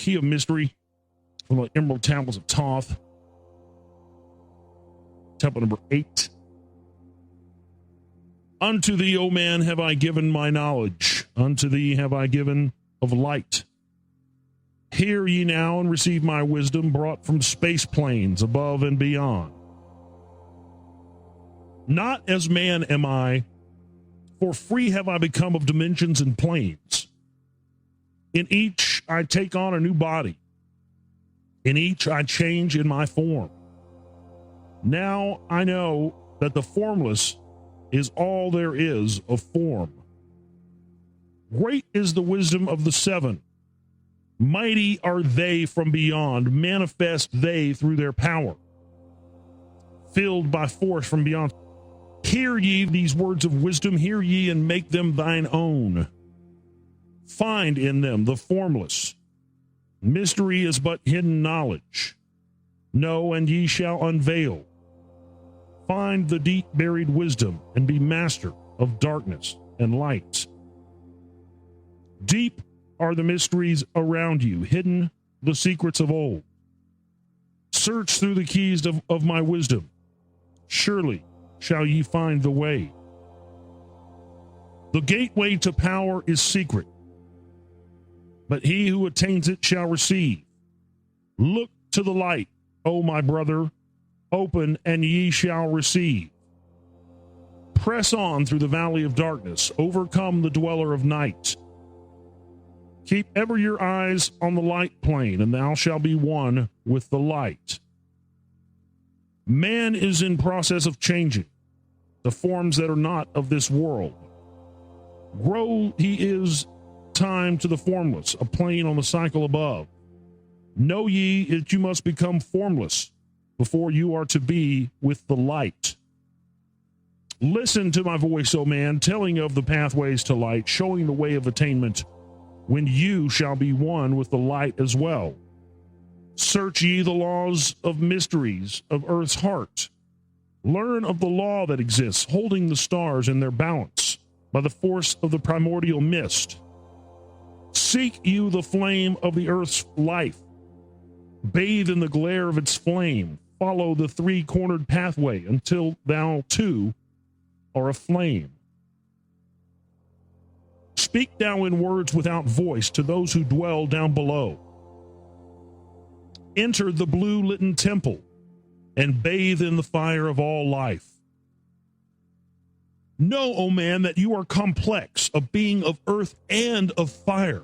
key of mystery from the emerald tablets of Thoth. Tablet number 8. Unto thee, O man, have I given my knowledge. Unto thee have I given of light. Hear ye now and receive my wisdom brought from space planes above and beyond. Not as man am I, for free have I become of dimensions and planes. In each I take on a new body. In each I change in my form. Now I know that the formless is all there is of form. Great is the wisdom of the seven. Mighty are they from beyond, manifest they through their power. Filled by force from beyond. Hear ye these words of wisdom, hear ye and make them thine own. Find in them the formless. Mystery is but hidden knowledge. Know, and ye shall unveil. Find the deep buried wisdom, and be master of darkness and light. Deep are the mysteries around you, hidden the secrets of old. Search through the keys of my wisdom. Surely shall ye find the way. The gateway to power is secret, but he who attains it shall receive. Look to the light, O my brother. Open, and ye shall receive. Press on through the valley of darkness. Overcome the dweller of night. Keep ever your eyes on the light plane, and thou shalt be one with the light. Man is in process of changing the forms that are not of this world. Grow he is time to the formless, a plane on the cycle above. Know ye that you must become formless before you are to be with the light. Listen to my voice, O man, telling of the pathways to light, showing the way of attainment, when you shall be one with the light as well. Search ye the laws of mysteries of earth's heart. Learn of the law that exists, holding the stars in their balance by the force of the primordial mist. Seek you the flame of the earth's life. Bathe in the glare of its flame. Follow the three-cornered pathway until thou, too, are aflame. Speak thou in words without voice to those who dwell down below. Enter the blue-litten temple and bathe in the fire of all life. Know, O man, that you are complex, a being of earth and of fire.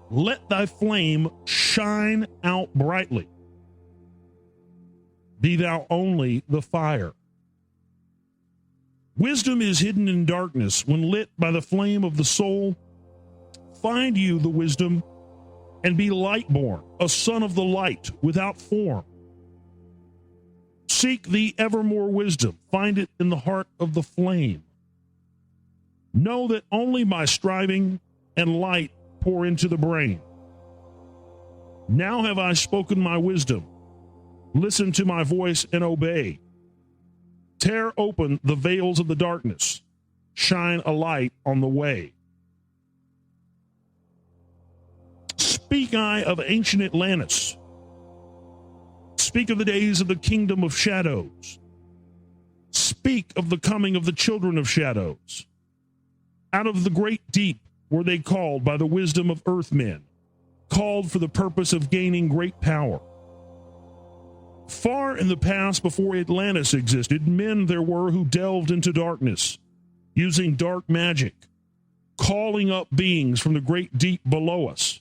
Let thy flame shine out brightly. Be thou only the fire. Wisdom is hidden in darkness. When lit by the flame of the soul, find you the wisdom and be light-born, a son of the light without form. Seek the evermore wisdom. Find it in the heart of the flame. Know that only by striving and light pour into the brain. Now have I spoken my wisdom. Listen to my voice and obey. Tear open the veils of the darkness. Shine a light on the way. Speak I of ancient Atlantis. Speak of the days of the kingdom of shadows. Speak of the coming of the children of shadows. Out of the great deep were they called by the wisdom of earthmen, called for the purpose of gaining great power. Far in the past, before Atlantis existed, men there were who delved into darkness, using dark magic, calling up beings from the great deep below us.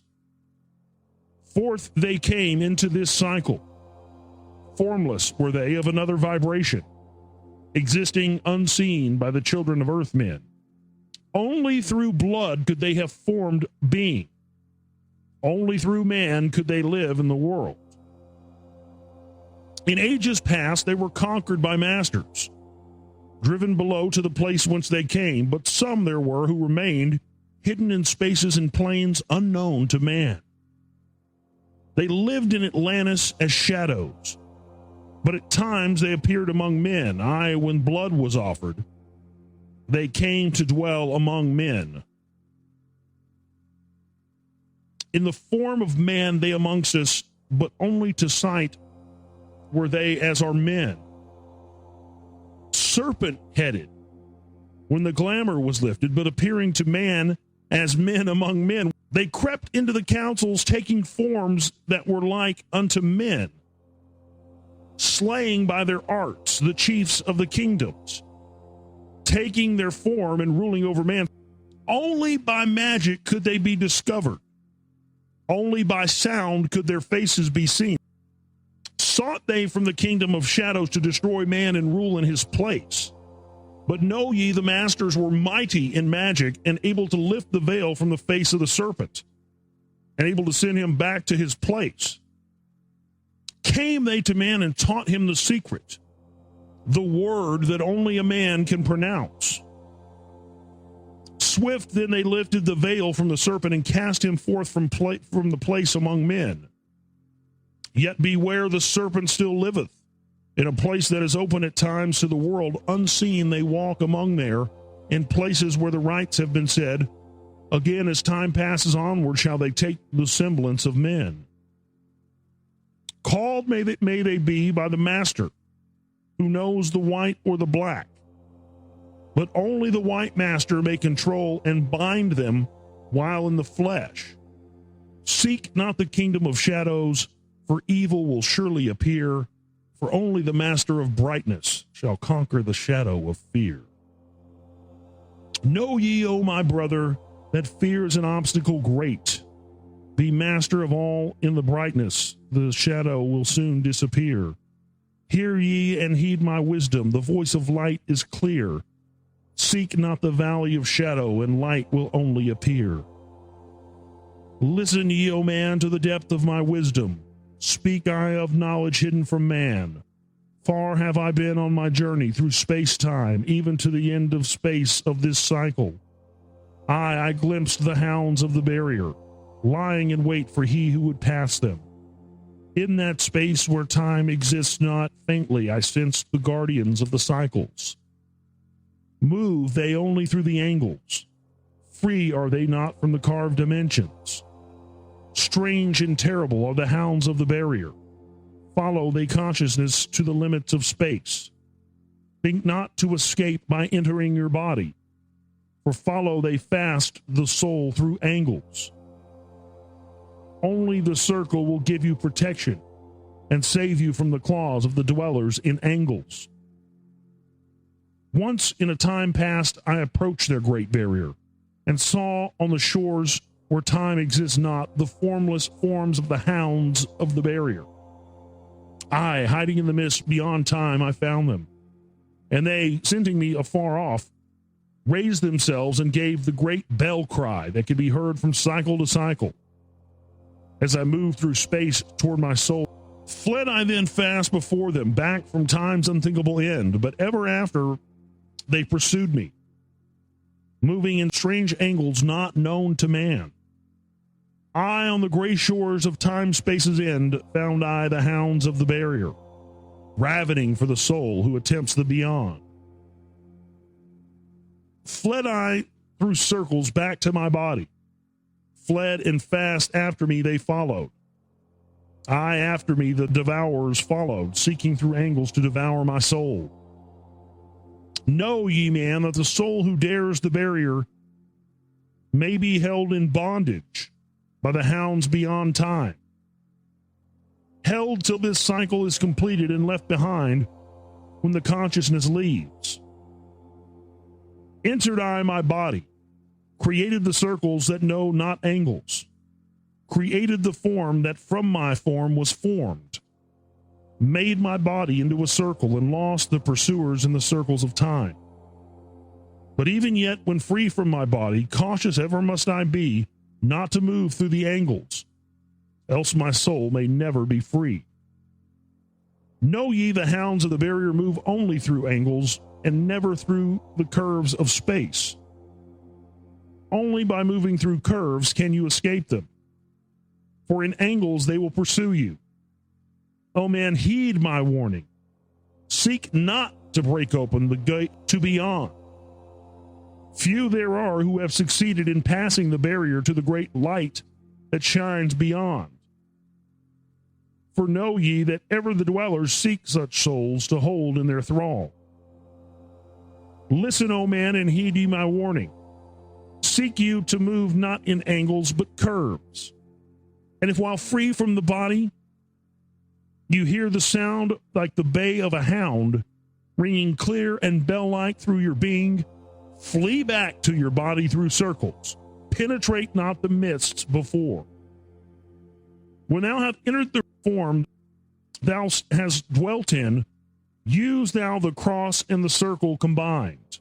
Forth they came into this cycle. Formless were they, of another vibration, existing unseen by the children of earthmen. Only through blood could they have formed being. Only through man could they live in the world. In ages past, they were conquered by masters, driven below to the place whence they came, but some there were who remained hidden in spaces and planes unknown to man. They lived in Atlantis as shadows, but at times they appeared among men. Aye, when blood was offered, they came to dwell among men. In the form of man they amongst us, but only to sight were they as are men. Serpent-headed, when the glamour was lifted, but appearing to man as men among men. They crept into the councils, taking forms that were like unto men, slaying by their arts the chiefs of the kingdoms, taking their form and ruling over man. Only by magic could they be discovered. Only by sound could their faces be seen. Sought they from the kingdom of shadows to destroy man and rule in his place. But know ye, the masters were mighty in magic and able to lift the veil from the face of the serpent and able to send him back to his place. Came they to man and taught him the secret, the word that only a man can pronounce. Swift then they lifted the veil from the serpent and cast him forth from the place among men. Yet beware, the serpent still liveth. In a place that is open at times to the world, unseen they walk among there, in places where the rites have been said. Again, as time passes onward, shall they take the semblance of men. Called may they be by the master, who knows the white or the black. But only the white master may control and bind them while in the flesh. Seek not the kingdom of shadows, for evil will surely appear. For only the master of brightness shall conquer the shadow of fear. Know ye, O my brother, that fear is an obstacle great. Be master of all in the brightness, the shadow will soon disappear. Hear ye and heed my wisdom, the voice of light is clear. Seek not the valley of shadow, and light will only appear. Listen ye, O man, to the depth of my wisdom. Speak I of knowledge hidden from man. Far have I been on my journey through space-time, even to the end of space of this cycle. I glimpsed the hounds of the barrier, lying in wait for he who would pass them. In that space where time exists not, faintly I sensed the guardians of the cycles. Move they only through the angles. Free are they not from the carved dimensions. Strange and terrible are the hounds of the barrier. Follow they consciousness to the limits of space. Think not to escape by entering your body, for follow they fast the soul through angles. Only the circle will give you protection and save you from the claws of the dwellers in angles. Once in a time past I approached their great barrier and saw on the shores where time exists not, the formless forms of the hounds of the barrier. I, hiding in the mist beyond time, I found them. And they, scenting me afar off, raised themselves and gave the great bell cry that could be heard from cycle to cycle. As I moved through space toward my soul, fled I then fast before them, back from time's unthinkable end, but ever after they pursued me, moving in strange angles not known to man. I, on the gray shores of time-space's end, found I the hounds of the barrier, ravening for the soul who attempts the beyond. Fled I through circles back to my body, fled and fast after me they followed. I after me the devourers followed, seeking through angles to devour my soul. Know ye, man, that the soul who dares the barrier may be held in bondage by the hounds beyond time, held till this cycle is completed and left behind when the consciousness leaves. Entered I my body, created the circles that know not angles, created the form that from my form was formed, made my body into a circle and lost the pursuers in the circles of time. But even yet, when free from my body, cautious ever must I be not to move through the angles, else my soul may never be free. Know ye, the hounds of the barrier move only through angles and never through the curves of space. Only by moving through curves can you escape them, for in angles they will pursue you. O man, heed my warning. Seek not to break open the gate to beyond. Few there are who have succeeded in passing the barrier to the great light that shines beyond. For know ye that ever the dwellers seek such souls to hold in their thrall. Listen, O man, and heed ye my warning. Seek you to move not in angles, but curves. And if while free from the body, you hear the sound like the bay of a hound, ringing clear and bell-like through your being, flee back to your body through circles. Penetrate not the mists before. When thou hast entered the form thou hast dwelt in, use thou the cross and the circle combined.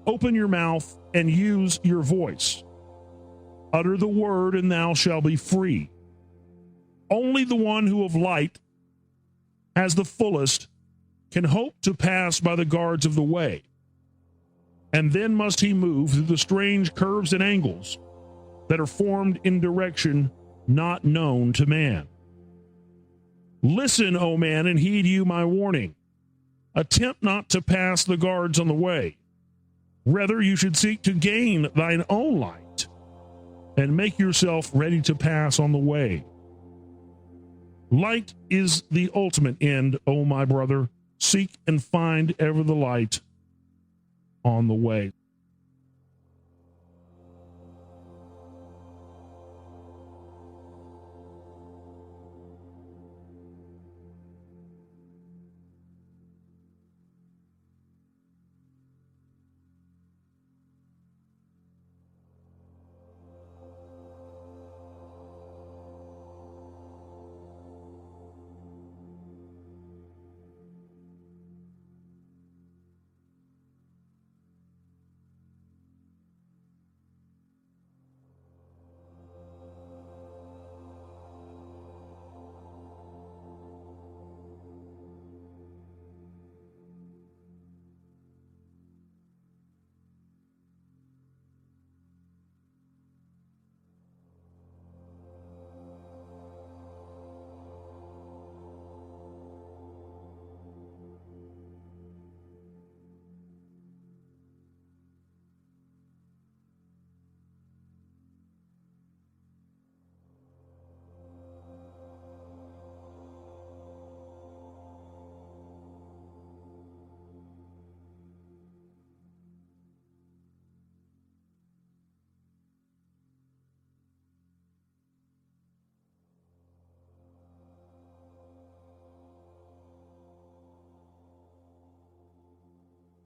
Open your mouth and use your voice. Utter the word, and thou shalt be free. Only the one who of light has the fullest can hope to pass by the guards of the way. And then must he move through the strange curves and angles that are formed in direction not known to man. Listen, O man, and heed you my warning. Attempt not to pass the guards on the way. Rather, you should seek to gain thine own light and make yourself ready to pass on the way. Light is the ultimate end, O my brother. Seek and find ever the light on the way.